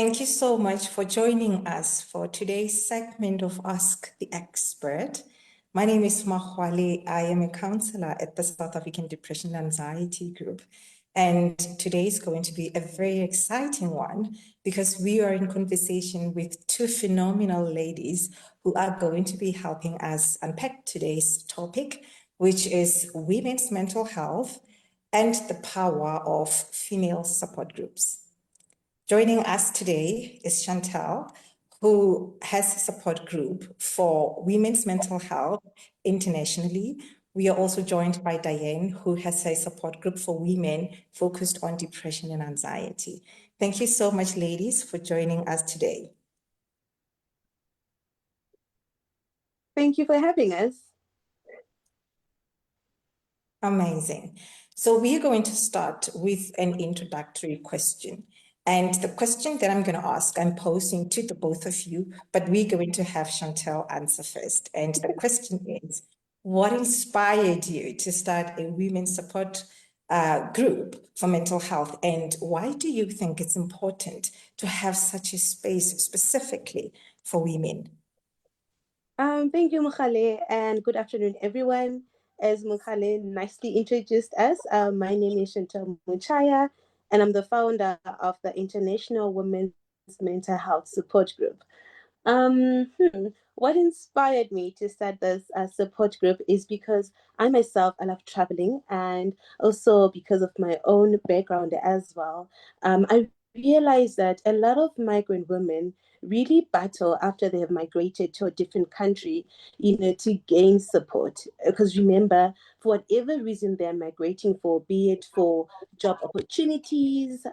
Thank you so much for joining us for today's segment of Ask the Expert. My name is Mahwale. I am a counselor at the South African Depression and Anxiety Group. And today is going to be a very exciting one because we are in conversation with two phenomenal ladies who are going to be helping us unpack today's topic, which is women's mental health and the power of female support groups. Joining us today is Chantel, who has a support group for women's mental health internationally. We are also joined by Dianne, who has a support group for women focused on depression and anxiety. Thank you so much, ladies, for joining us today. Thank you for having us. Amazing. So we are going to start with an introductory question. And the question that I'm going to ask, I'm posing to the both of you, but we're going to have Chantel answer first. And the question is, what inspired you to start a women's support group for mental health? And why do you think it's important to have such a space specifically for women? Thank you, Mukhale, and good afternoon, everyone. As Mukhale nicely introduced us, my name is Chantel Muchaya, and I'm the founder of the International Women's Mental Health Support Group. What inspired me to start this support group is because I myself, I love traveling, and also because of my own background as well. I realized that a lot of migrant women really battle after they have migrated to a different country, to gain support. Because remember, for whatever reason they're migrating for, be it for job opportunities,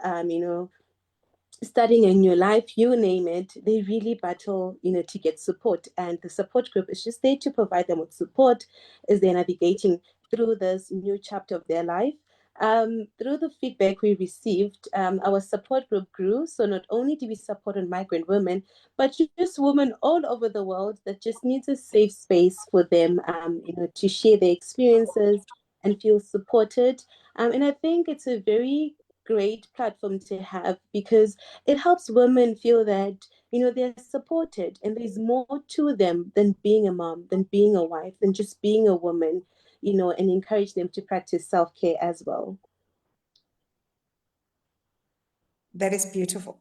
starting a new life, you name it, they really battle, to get support. And the support group is just there to provide them with support as they're navigating through this new chapter of their life. Through the feedback we received, our support group grew. So not only do we support on migrant women, but just women all over the world that just needs a safe space for them, to share their experiences and feel supported. And I think it's a very great platform to have because it helps women feel that they're supported and there's more to them than being a mom, than being a wife, than just being a woman, and encourage them to practice self-care as well. That is beautiful.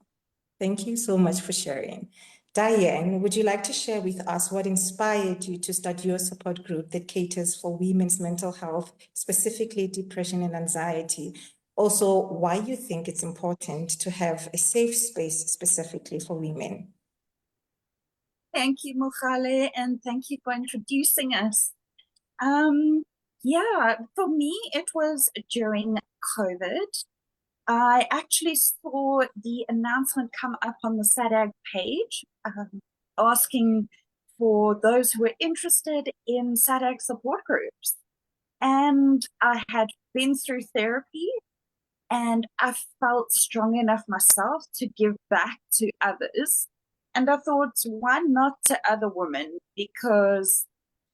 Thank you so much for sharing. Dianne, would you like to share with us what inspired you to start your support group that caters for women's mental health, specifically depression and anxiety? Also, why you think it's important to have a safe space specifically for women? Thank you, Mukhale, and thank you for introducing us. Yeah, for me, it was during COVID. I actually saw the announcement come up on the SADAG page, asking for those who were interested in SADAG support groups. And I had been through therapy and I felt strong enough myself to give back to others. And I thought, why not to other women? Because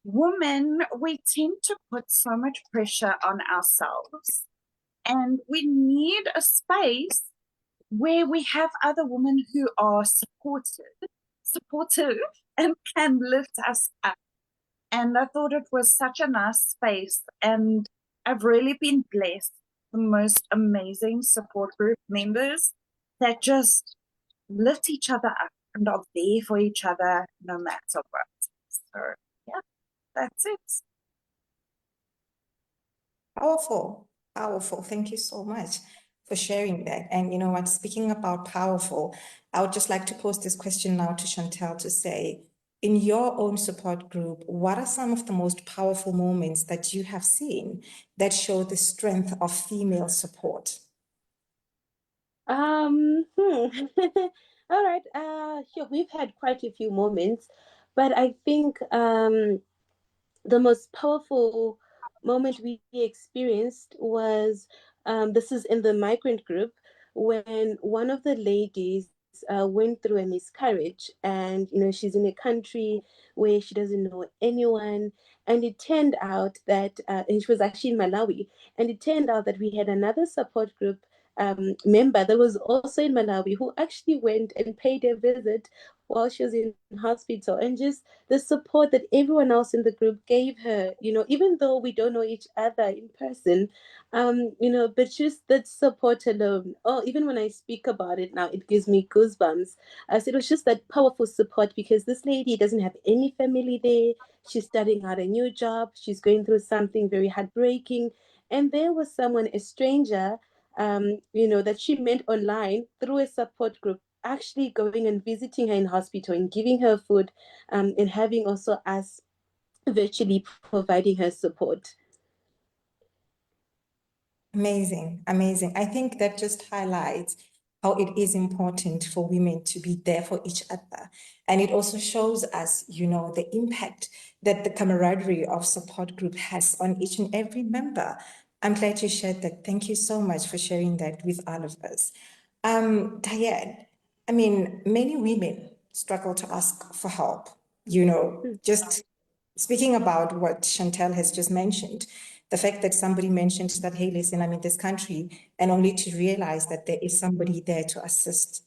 women, we tend to put so much pressure on ourselves. And we need a space where we have other women who are supportive and can lift us up. And I thought it was such a nice space. And I've really been blessed. The most amazing support group members that just lift each other up and are there for each other no matter what. So yeah, that's it. Powerful. Thank you so much for sharing that. And you know what, speaking about powerful, I would just like to pose this question now to Chantel to say, in your own support group, what are some of the most powerful moments that you have seen that show the strength of female support? All right. Sure, we've had quite a few moments, but I think the most powerful moment we experienced was this is in the migrant group when one of the ladies went through a miscarriage, and she's in a country where she doesn't know anyone, and it turned out that and she was actually in Malawi, and it turned out that we had another support group member that was also in Malawi who actually went and paid a visit while she was in hospital, and just the support that everyone else in the group gave her, even though we don't know each other in person, but just that support alone. Oh, even when I speak about it now, it gives me goosebumps. So it was just that powerful support, because this lady doesn't have any family there. She's starting out a new job. She's going through something very heartbreaking. And there was someone, a stranger, that she met online through a support group, actually going and visiting her in hospital and giving her food, and having also us virtually providing her support. Amazing, amazing. I think that just highlights how it is important for women to be there for each other. And it also shows us, the impact that the camaraderie of support group has on each and every member. I'm glad you shared that. Thank you so much for sharing that with all of us. Dianne, I mean, many women struggle to ask for help, just speaking about what Chantel has just mentioned, the fact that somebody mentioned that, hey, listen, I'm in this country, and only to realize that there is somebody there to assist.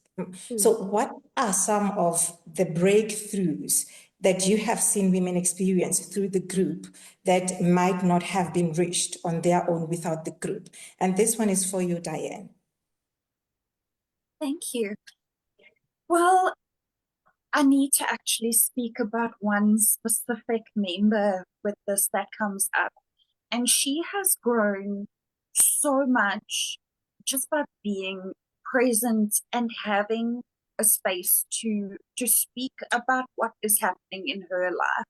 So what are some of the breakthroughs that you have seen women experience through the group that might not have been reached on their own without the group? And this one is for you, Dianne. Thank you. Well, I need to actually speak about one specific member with this that comes up. And she has grown so much just by being present and having a space to speak about what is happening in her life.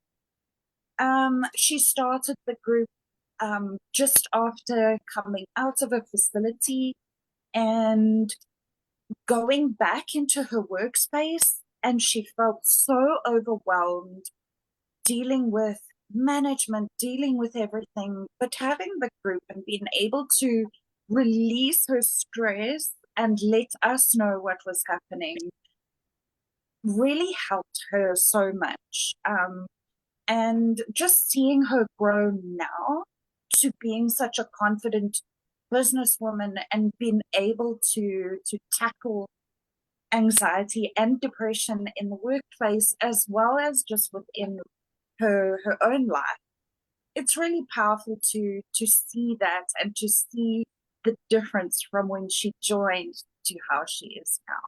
She started the group just after coming out of a facility and going back into her workspace, and she felt so overwhelmed dealing with management, dealing with everything, but having the group and being able to release her stress and let us know what was happening really helped her so much. And just seeing her grow now to being such a confident businesswoman and being able to tackle anxiety and depression in the workplace as well as just within her own life. It's really powerful to see that and to see the difference from when she joined to how she is now.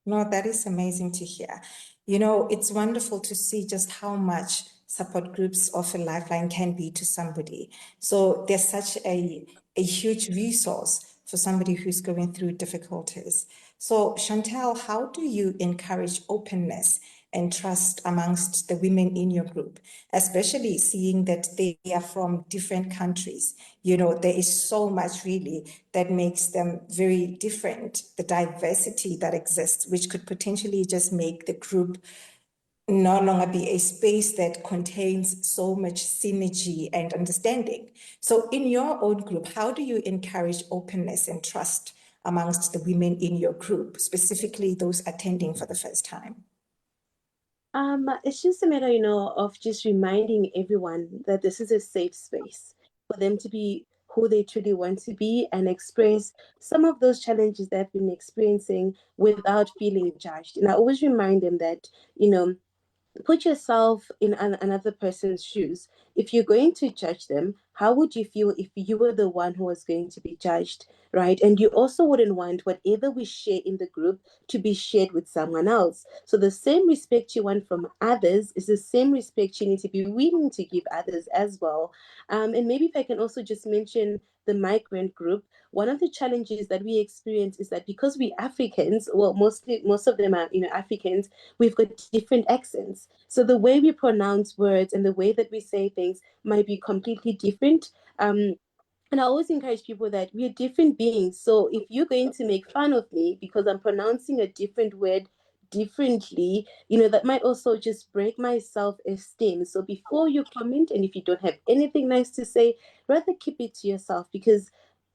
No, that is amazing to hear. It's wonderful to see just how much support groups of a lifeline can be to somebody. So there's such a huge resource for somebody who's going through difficulties. So Chantel, how do you encourage openness and trust amongst the women in your group, especially seeing that they are from different countries? There is so much really that makes them very different, the diversity that exists, which could potentially just make the group no longer be a space that contains so much synergy and understanding. So in your own group, how do you encourage openness and trust amongst the women in your group, specifically those attending for the first time? It's just a matter, of just reminding everyone that this is a safe space for them to be who they truly want to be and express some of those challenges they've been experiencing without feeling judged. And I always remind them that, put yourself in another person's shoes. If you're going to judge them, how would you feel if you were the one who was going to be judged, right? And you also wouldn't want whatever we share in the group to be shared with someone else. So the same respect you want from others is the same respect you need to be willing to give others as well. And maybe if I can also just mention the migrant group, one of the challenges that we experience is that because we Africans, well, most of them are, Africans, we've got different accents. So the way we pronounce words and the way that we say things might be completely different. And I always encourage people that we are different beings. So if you're going to make fun of me because I'm pronouncing a different word differently, that might also just break my self-esteem. So before you comment, and if you don't have anything nice to say, rather keep it to yourself, because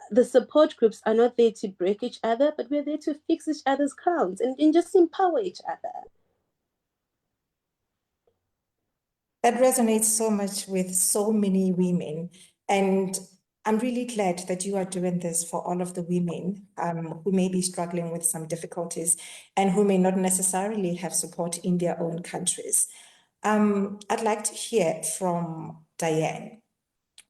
the support groups are not there to break each other, but we're there to fix each other's crowns and just empower each other. That resonates so much with so many women. And I'm really glad that you are doing this for all of the women who may be struggling with some difficulties and who may not necessarily have support in their own countries. I'd like to hear from Dianne.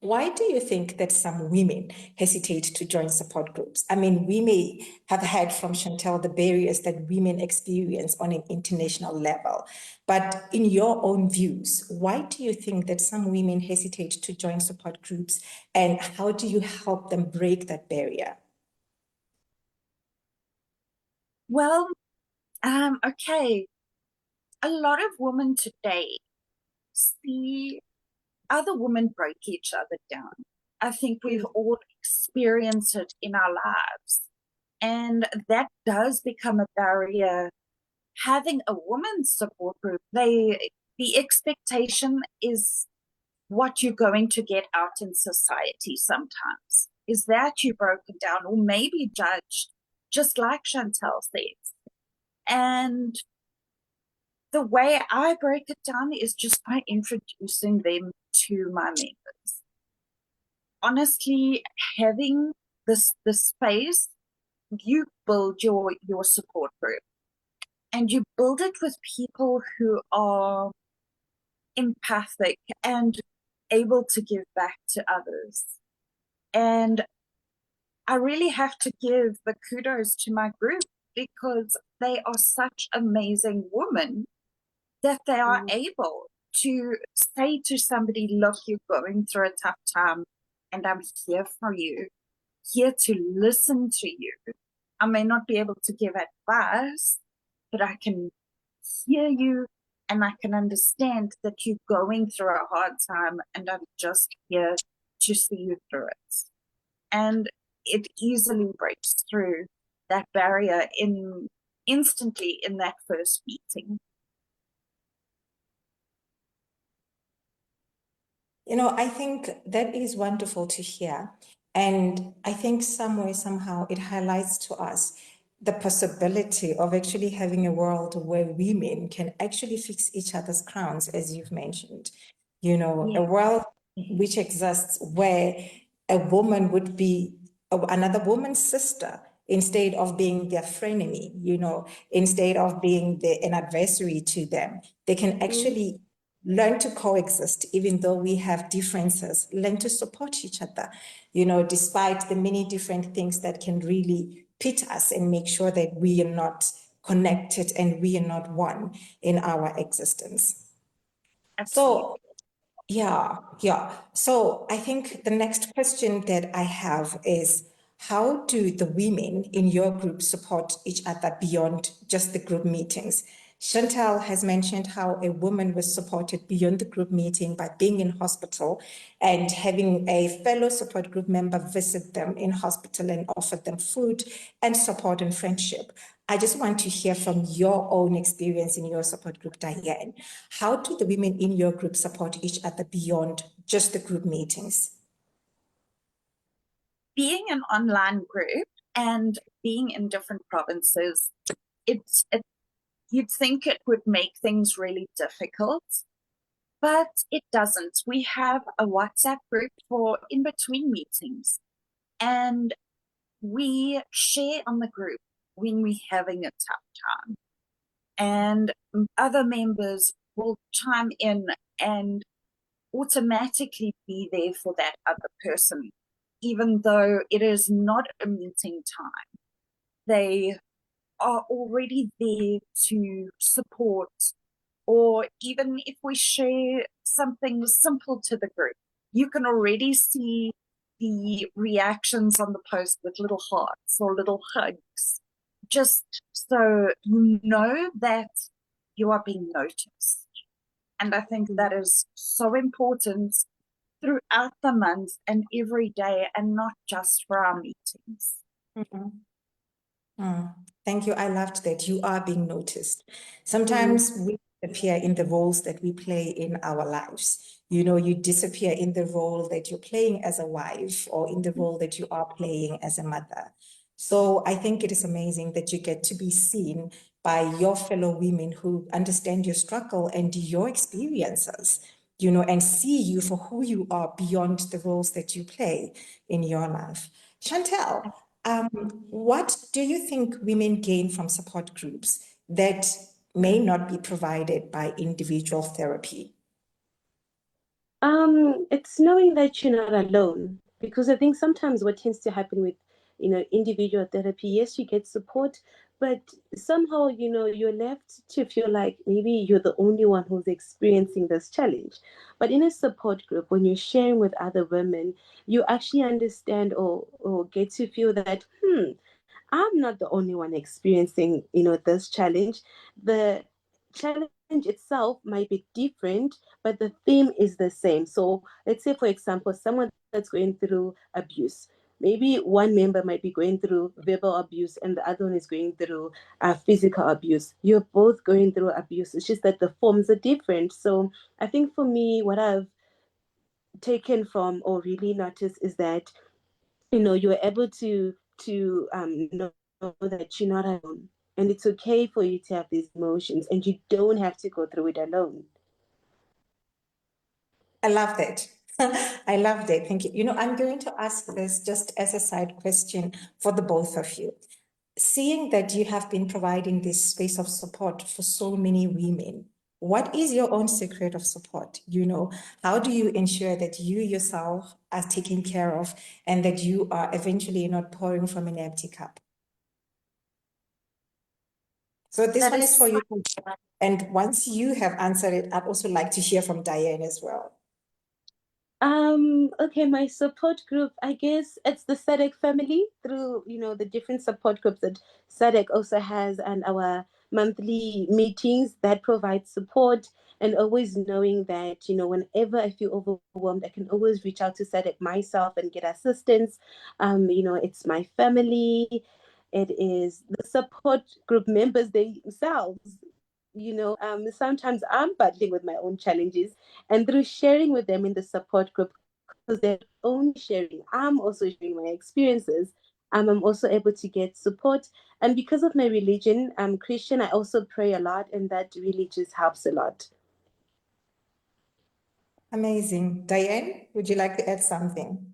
Why do you think that some women hesitate to join support groups? I mean, we may have heard from Chantel the barriers that women experience on an international level, but in your own views, why do you think that some women hesitate to join support groups, and how do you help them break that barrier? Well, okay. A lot of women today see other women break each other down. I think we've all experienced it in our lives. And that does become a barrier. Having a woman's support group, the expectation is what you're going to get out in society sometimes. Is that you're broken down or maybe judged, just like Chantel says. And the way I break it down is just by introducing them to my members. Honestly, having the space, you build your support group, and you build it with people who are empathic and able to give back to others. And I really have to give the kudos to my group because they are such amazing women that they are able to say to somebody, look, you're going through a tough time and I'm here for you, here to listen to you. I may not be able to give advice, but I can hear you and I can understand that you're going through a hard time and I'm just here to see you through it. And it easily breaks through that barrier instantly in that first meeting. You know, I think that is wonderful to hear. And I think somewhere, somehow, it highlights to us the possibility of actually having a world where women can actually fix each other's crowns, as you've mentioned. You know, a world which exists where a woman would be another woman's sister instead of being their frenemy, you know, instead of being an adversary to them. They can actually learn to coexist, even though we have differences, learn to support each other, you know, despite the many different things that can really pit us and make sure that we are not connected and we are not one in our existence. Absolutely. So yeah. So I think the next question that I have is, how do the women in your group support each other beyond just the group meetings? Chantel has mentioned how a woman was supported beyond the group meeting by being in hospital and having a fellow support group member visit them in hospital and offer them food and support and friendship. I just want to hear from your own experience in your support group, Dianne. How do the women in your group support each other beyond just the group meetings? Being an online group and being in different provinces, you'd think it would make things really difficult, but it doesn't. We have a WhatsApp group for in-between meetings, and we share on the group when we're having a tough time. And other members will chime in and automatically be there for that other person, even though it is not a meeting time. They are already there to support, or even if we share something simple to the group, you can already see the reactions on the post with little hearts or little hugs, just so you know that you are being noticed. And I think that is so important throughout the month and every day, and not just for our meetings. Thank you. I loved that. You are being noticed. Sometimes we appear in the roles that we play in our lives. You know, you disappear in the role that you're playing as a wife or in the role that you are playing as a mother. So I think it is amazing that you get to be seen by your fellow women who understand your struggle and your experiences. and see you for who you are beyond the roles that you play in your life. Chantel, what do you think women gain from support groups that may not be provided by individual therapy? It's knowing that you're not alone, because I think sometimes what tends to happen with, individual therapy, yes, you get support, but somehow, you're left to feel like maybe you're the only one who's experiencing this challenge. But in a support group, when you're sharing with other women, you actually understand or get to feel that, I'm not the only one experiencing, this challenge. The challenge itself might be different, but the theme is the same. So let's say, for example, someone that's going through abuse. Maybe one member might be going through verbal abuse and the other one is going through physical abuse. You're both going through abuse. It's just that the forms are different. So I think for me, what I've taken from or really noticed is that you're able to know that you're not alone, and it's okay for you to have these emotions and you don't have to go through it alone. I love that. I love that. Thank you. I'm going to ask this just as a side question for the both of you. Seeing that you have been providing this space of support for so many women, what is your own secret of support? How do you ensure that you yourself are taken care of and that you are eventually not pouring from an empty cup? So this one is for you. And once you have answered it, I'd also like to hear from Dianne as well. Okay, my support group, I guess it's the SADAG family through, the different support groups that SADAG also has, and our monthly meetings that provide support, and always knowing that, whenever I feel overwhelmed, I can always reach out to SADAG myself and get assistance. It's my family, it is the support group members themselves. Sometimes I'm battling with my own challenges, and through sharing with them in the support group, because they're only sharing, I'm also sharing my experiences. I'm also able to get support, and because of my religion, I'm Christian. I also pray a lot, and that really just helps a lot. Amazing. Dianne, would you like to add something?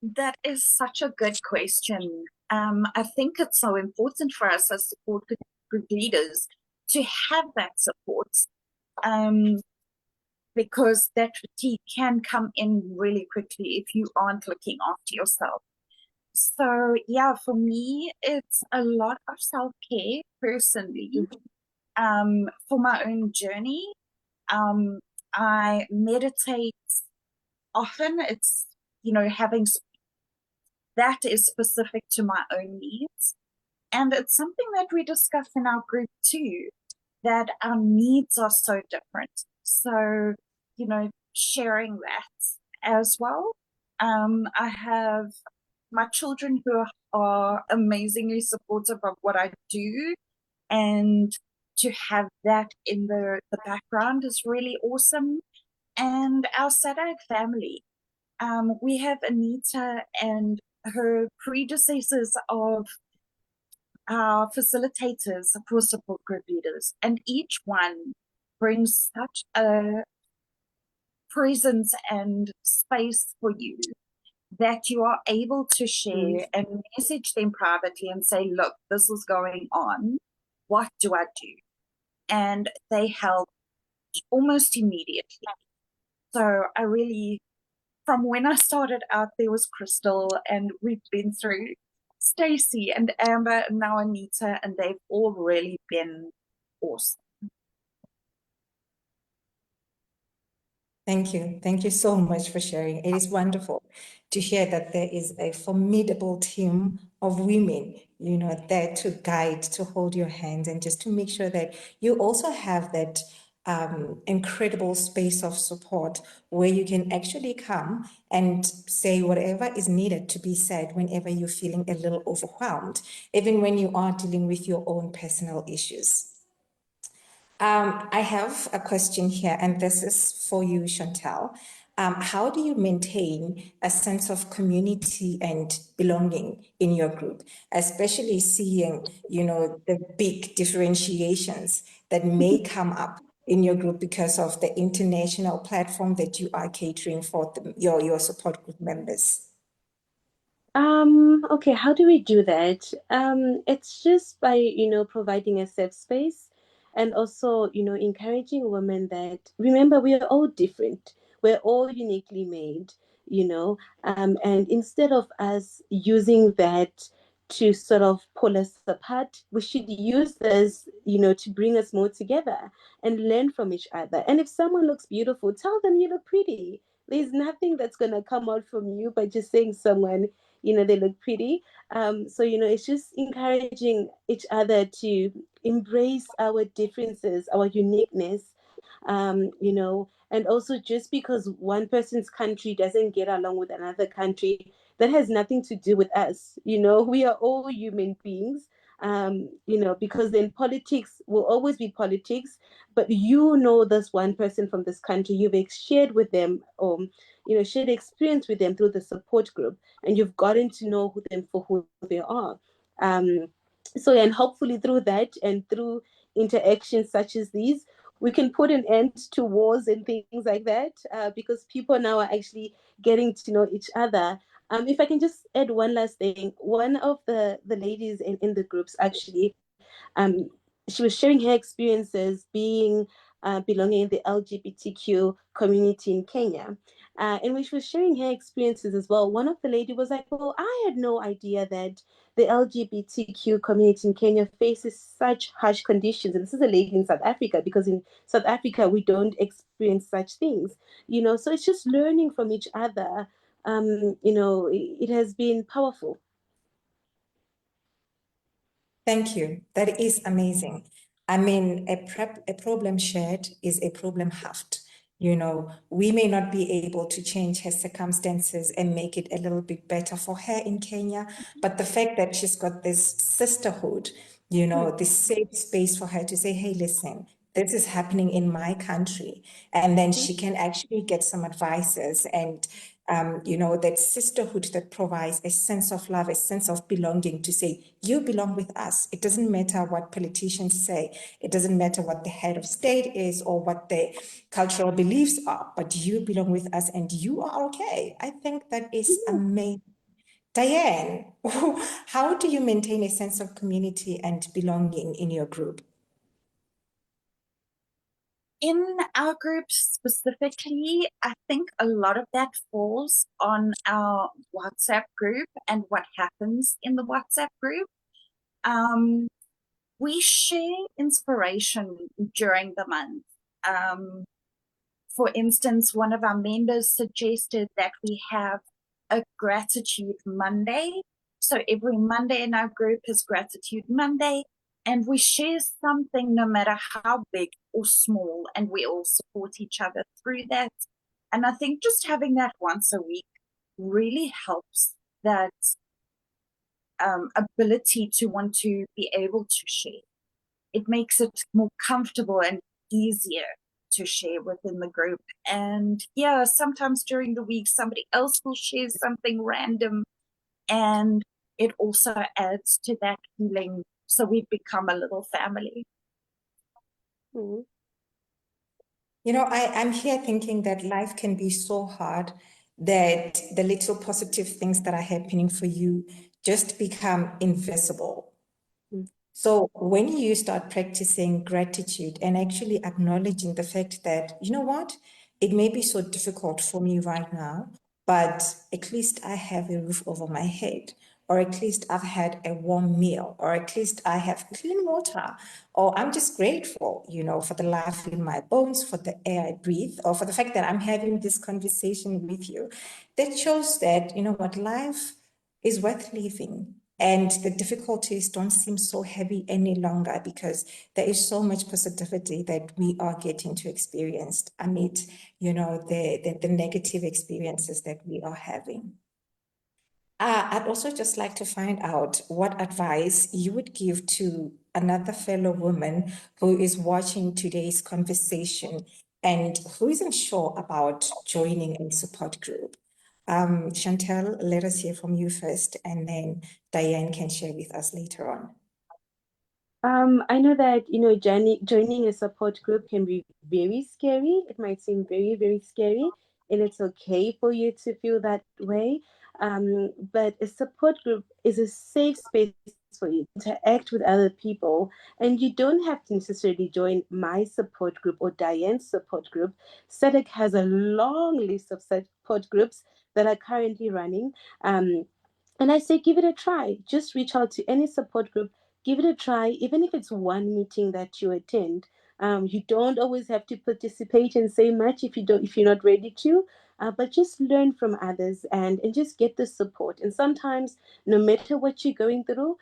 That is such a good question. I think it's so important for us as support group leaders to have that support, because that fatigue can come in really quickly if you aren't looking after yourself. So yeah, for me, it's a lot of self-care personally. For my own journey, I meditate often. It's, having that is specific to my own needs. And it's something that we discuss in our group too, that our needs are so different. So, sharing that as well. I have my children who are amazingly supportive of what I do, and to have that in the background is really awesome. And our SADAG family. We have Anita and her predecessors of our facilitators for support group leaders, and each one brings such a presence and space for you that you are able to share and message them privately and say, look, this is going on. What do I do? And they help almost immediately. So I really, from when I started out, there was Crystal, and we've been through Stacy and Amber and now Anita, and they've all really been awesome. Thank you. Thank you so much for sharing. It is wonderful to hear that there is a formidable team of women, there to guide, to hold your hand, and just to make sure that you also have that incredible space of support where you can actually come and say whatever is needed to be said whenever you're feeling a little overwhelmed, even when you are dealing with your own personal issues. I have a question here, and this is for you, Chantel. How do you maintain a sense of community and belonging in your group, especially seeing, the big differentiations that may come up in your group because of the international platform that you are catering for your support group members? Okay, how do we do that? It's just by, providing a safe space and also, encouraging women that remember we are all different. We're all uniquely made, and instead of us using that to sort of pull us apart, we should use this, to bring us more together and learn from each other. And if someone looks beautiful, tell them you look pretty. There's nothing that's going to come out from you by just saying someone they look pretty. So it's just encouraging each other to embrace our differences, our uniqueness, and also just because one person's country doesn't get along with another country, that has nothing to do with us. We are all human beings. Because then politics will always be politics, but this one person from this country, you've shared with them, shared experience with them through the support group, and you've gotten to know them for who they are. And hopefully through that and through interactions such as these, we can put an end to wars and things like that, because people now are actually getting to know each other. If I can just add one last thing, one of the ladies in the groups actually, um, she was sharing her experiences being belonging in the LGBTQ community in Kenya. And when she was sharing her experiences as well, one of the ladies was like, "Well, I had no idea that the LGBTQ community in Kenya faces such harsh conditions." And this is a lady in South Africa, because in South Africa, we don't experience such things. So it's just learning from each other. It has been powerful. Thank you. That is amazing. I mean, a problem shared is a problem halved. We may not be able to change her circumstances and make it a little bit better for her in Kenya, but the fact that she's got this sisterhood, this safe space for her to say, hey, listen, this is happening in my country. And then she can actually get some advices and that sisterhood that provides a sense of love, a sense of belonging, to say, you belong with us. It doesn't matter what politicians say. It doesn't matter what the head of state is or what the cultural beliefs are, but you belong with us and you are okay. I think that is amazing. Dianne, how do you maintain a sense of community and belonging in your group? In our group specifically, I think a lot of that falls on our WhatsApp group and what happens in the WhatsApp group. We share inspiration during the month. For instance, one of our members suggested that we have a gratitude Monday. So every Monday in our group is Gratitude Monday, and we share something no matter how big or small, and we all support each other through that. And I think just having that once a week really helps that ability to want to be able to share. It makes it more comfortable and easier to share within the group. And yeah, sometimes during the week, somebody else will share something random, and it also adds to that feeling. So we've become a little family. Mm-hmm. I'm here thinking that life can be so hard that the little positive things that are happening for you just become invisible. So when you start practicing gratitude and actually acknowledging the fact that, you know what, it may be so difficult for me right now, but at least I have a roof over my head, or at least I've had a warm meal, or at least I have clean water, or I'm just grateful, for the life in my bones, for the air I breathe, or for the fact that I'm having this conversation with you. That shows that, life is worth living. And the difficulties don't seem so heavy any longer because there is so much positivity that we are getting to experience amid, the negative experiences that we are having. I'd also just like to find out what advice you would give to another fellow woman who is watching today's conversation and who isn't sure about joining a support group. Chantel, let us hear from you first, and then Dianne can share with us later on. I know that, joining a support group can be very scary. It might seem very, very scary, and it's okay for you to feel that way. But a support group is a safe space for you to interact with other people, and you don't have to necessarily join my support group or Diane's support group. SADAG has a long list of support groups that are currently running. And I say, give it a try. Just reach out to any support group, give it a try, even if it's one meeting that you attend. You don't always have to participate and say much if you're not ready to, but just learn from others and just get the support. And sometimes, no matter what you're going through,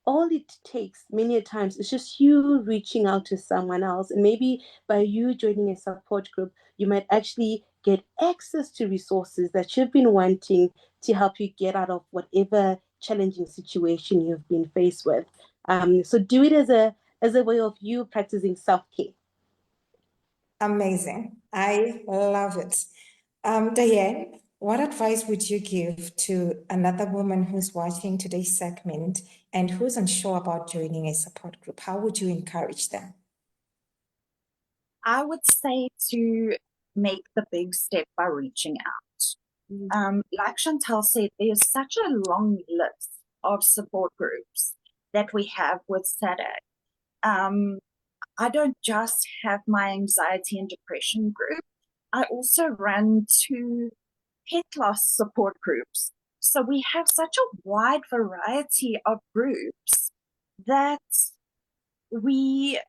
all it takes many a times is just you reaching out to someone else, and maybe by you joining a support group you might actually get access to resources that you've been wanting to help you get out of whatever challenging situation you've been faced with. So do it as a way of you practicing self-care. Amazing. I love it. Dianne, what advice would you give to another woman who's watching today's segment and who's unsure about joining a support group? How would you encourage them? I would say to make the big step by reaching out. Like Chantel said, there's such a long list of support groups that we have with SADAG. I don't just have my anxiety and depression group. I also run 2 pet loss support groups. So we have such a wide variety of groups that we,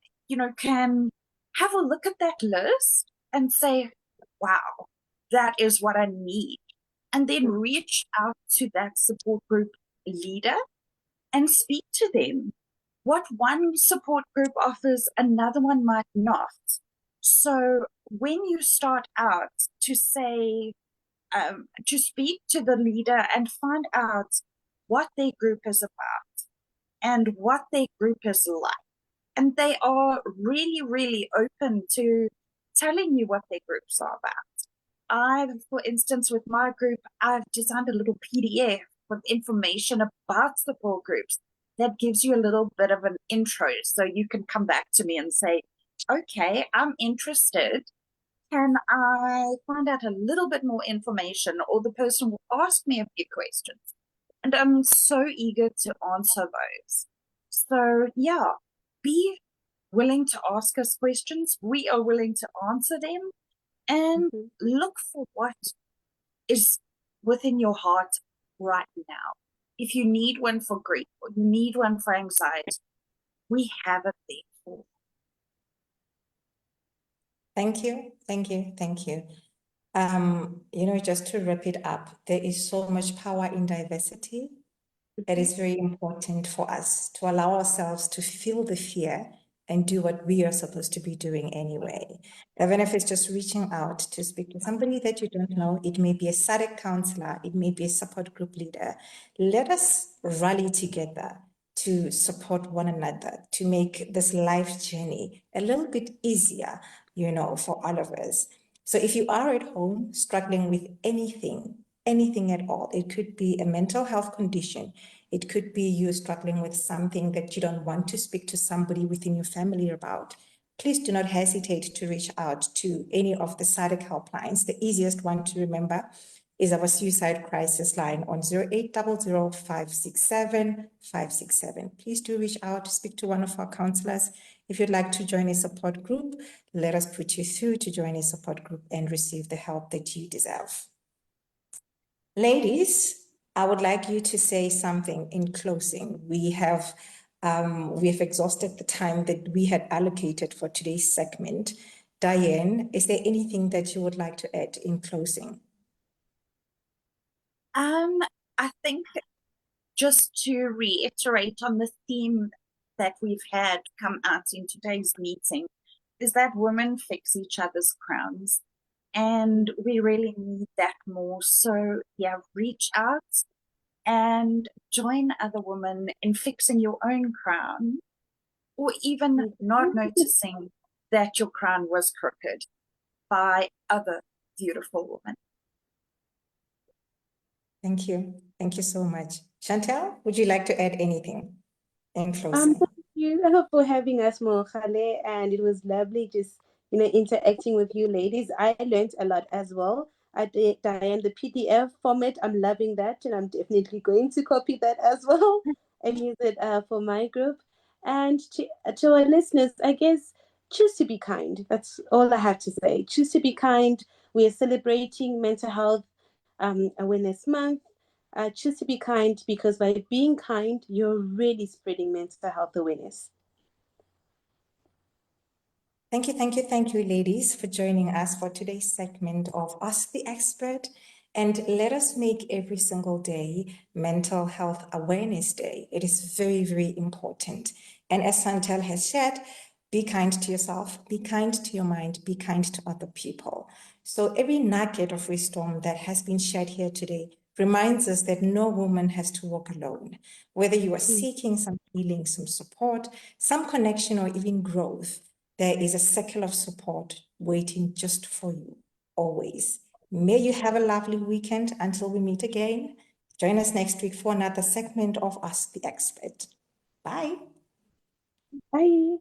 can have a look at that list and say, wow, that is what I need. And then reach out to that support group leader and speak to them. What one support group offers, another one might not. So when you start out to say, to speak to the leader and find out what their group is about and what their group is like. And they are really, really open to telling you what their groups are about. For instance, with my group, I've designed a little PDF with information about support groups that gives you a little bit of an intro. So you can come back to me and say, okay, I'm interested. Can I find out a little bit more information? Or the person will ask me a few questions. And I'm so eager to answer those. So yeah, be willing to ask us questions. We are willing to answer them, and look for what is within your heart right now. If you need one for grief or you need one for anxiety, we have it there for you. Thank you, thank you, thank you. Just to wrap it up, there is so much power in diversity. It is very important for us to allow ourselves to feel the fear and do what we are supposed to be doing anyway. Even if it's just reaching out to speak to somebody that you don't know, it may be a SADAG counselor, it may be a support group leader. Let us rally together to support one another, to make this life journey a little bit easier, for all of us. So if you are at home struggling with anything at all, it could be a mental health condition, it could be you struggling with something that you don't want to speak to somebody within your family about, please do not hesitate to reach out to any of the SADAG helplines. The easiest one to remember is our suicide crisis line on 0800 567 567. Please do reach out to speak to one of our counselors. If you'd like to join a support group, let us put you through to join a support group and receive the help that you deserve. Ladies, I would like you to say something in closing. We have exhausted the time that we had allocated for today's segment. Dianne, is there anything that you would like to add in closing? I think just to reiterate on the theme that we've had come out in today's meeting is that women fix each other's crowns. And we really need that more. So yeah, reach out and join other women in fixing your own crown, or even not noticing that your crown was crooked by other beautiful women. Thank you. Thank you so much. Chantel, would you like to add anything in closing? Thank you for having us, Mohale, and it was lovely just interacting with you ladies. I learned a lot as well. I did, Dianne, the PDF format. I'm loving that, and I'm definitely going to copy that as well and use it for my group. And to our listeners, I guess choose to be kind. That's all I have to say. Choose to be kind. We are celebrating Mental Health Awareness Month. Choose to be kind, because by being kind, you're really spreading mental health awareness. Thank you, ladies, for joining us for today's segment of Ask the Expert. And let us make every single day Mental Health Awareness Day. It is very, very important. And as Chantel has shared, be kind to yourself, be kind to your mind, be kind to other people. So every nugget of wisdom that has been shared here today reminds us that no woman has to walk alone. Whether you are seeking some healing, some support, some connection, or even growth, there is a circle of support waiting just for you, always. May you have a lovely weekend until we meet again. Join us next week for another segment of Ask the Expert. Bye. Bye.